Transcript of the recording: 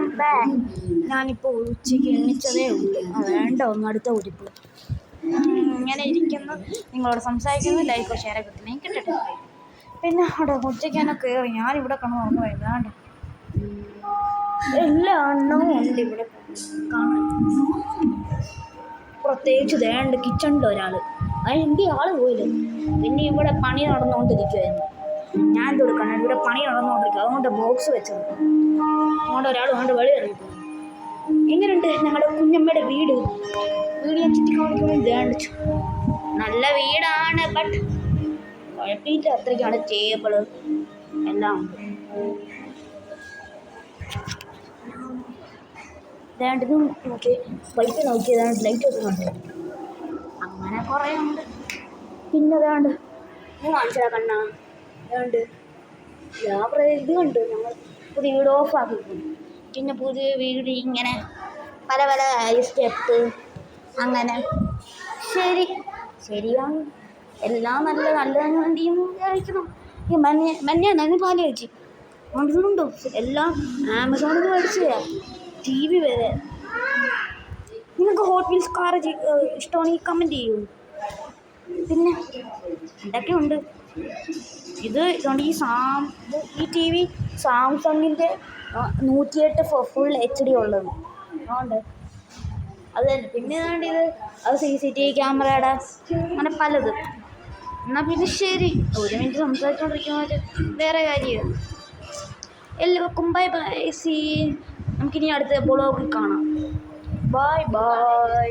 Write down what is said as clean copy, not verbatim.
Welcome back. ഞാനിപ്പോൾ ഉച്ചയ്ക്ക് എണ്ണിച്ചതേ ഉള്ളൂ. വേണ്ട ഒന്ന് അടുത്ത ഉരിപ്പ് ഇങ്ങനെ ഇരിക്കുന്നു, നിങ്ങളോട് സംസാരിക്കുന്നു, ലൈക്കോ ഷെയറോ കിട്ടുന്ന കിട്ടട്ടെ. പിന്നെ അവിടെ ഉച്ചയ്ക്ക് തന്നെ കയറി ഞാനിവിടെ കിടന്ന് ഓർമ്മ വേണ്ട എല്ലാ എണ്ണവും ഉണ്ട് ഇവിടെ കാണാൻ. പ്രത്യേകിച്ച് വേണ്ട കിച്ചണിൽ ഒരാൾ എൻ്റെ ആള് പോയില്ല. പിന്നെ ഇവിടെ പണി നടന്നുകൊണ്ടിരിക്കുമായിരുന്നു. ഞാൻ എന്ത് കൊടുക്കണം, ഇവിടെ പണി നടന്നുകൊണ്ടിരിക്കുക, അതുകൊണ്ട് ബോക്സ് വെച്ചത്. അതുകൊണ്ട് ഒരാൾ കൊണ്ട് വെളി ഇറങ്ങിപ്പോയി. എങ്ങനെയുണ്ട് ഞങ്ങളുടെ കുഞ്ഞമ്മയുടെ വീട്? ഞാൻ ചുറ്റി കാണിക്കുമ്പോൾ ദേണ്ടിച്ചു നല്ല വീടാണ്, ബട്ട് കുഴപ്പമില്ല. അത്രയ്ക്കാണ് ടേബിള് എല്ലാം ഉണ്ട്. ദേണ്ടത് നോക്കി പൈപ്പ് നോക്കിയതാണ്, ലൈറ്റ് വെക്കുന്നുണ്ട്. അങ്ങനെ കുറേ ഉണ്ട്. പിന്നെ അതാണ്ട് കാണിച്ചാ കണ്ണാ അതുകൊണ്ട് ഇത് കണ്ട് ഞങ്ങൾ പുതിയ വീട് ഓഫാക്കിക്കുന്നു. പിന്നെ പുതിയ വീട് ഇങ്ങനെ പല പല സ്റ്റെപ്പ് അങ്ങനെ ശരിയാണ്. എല്ലാം നല്ലതിന് വേണ്ടിയും കഴിക്കണം. ഈ മഞ്ഞ പാല് കഴിച്ചു അതുകൊണ്ടുണ്ടോ എല്ലാം ആമസോണിൽ നിന്ന് മേടിച്ചതാ. TV വരെ. നിങ്ങൾക്ക് ഹോട്ട് വീൽസ് കാർ ഇഷ്ടമാണെങ്കിൽ കമൻറ്റ് ചെയ്യൂ. പിന്നെ എന്തൊക്കെയുണ്ട് ഇത് ഇതുകൊണ്ട് ഈ TV സാംസങ്ങിൻ്റെ 108 ഫുൾ HD ഉള്ളത് അതുകൊണ്ട് അത് തന്നെ. പിന്നെ ഏതാണ്ട് അത് CCTV ക്യാമറയുടെ അങ്ങനെ പലത്. എന്നാൽ പിന്നെ ശരി, ഒരു മിനിറ്റ് സംസാരിച്ചുകൊണ്ടിരിക്കുമ്പോൾ വേറെ കാര്യം. എല്ലാവർക്കും ബൈ ബൈ. നമുക്കിനി അടുത്ത ബ്ലോഗിൽ കാണാം. Bye bye.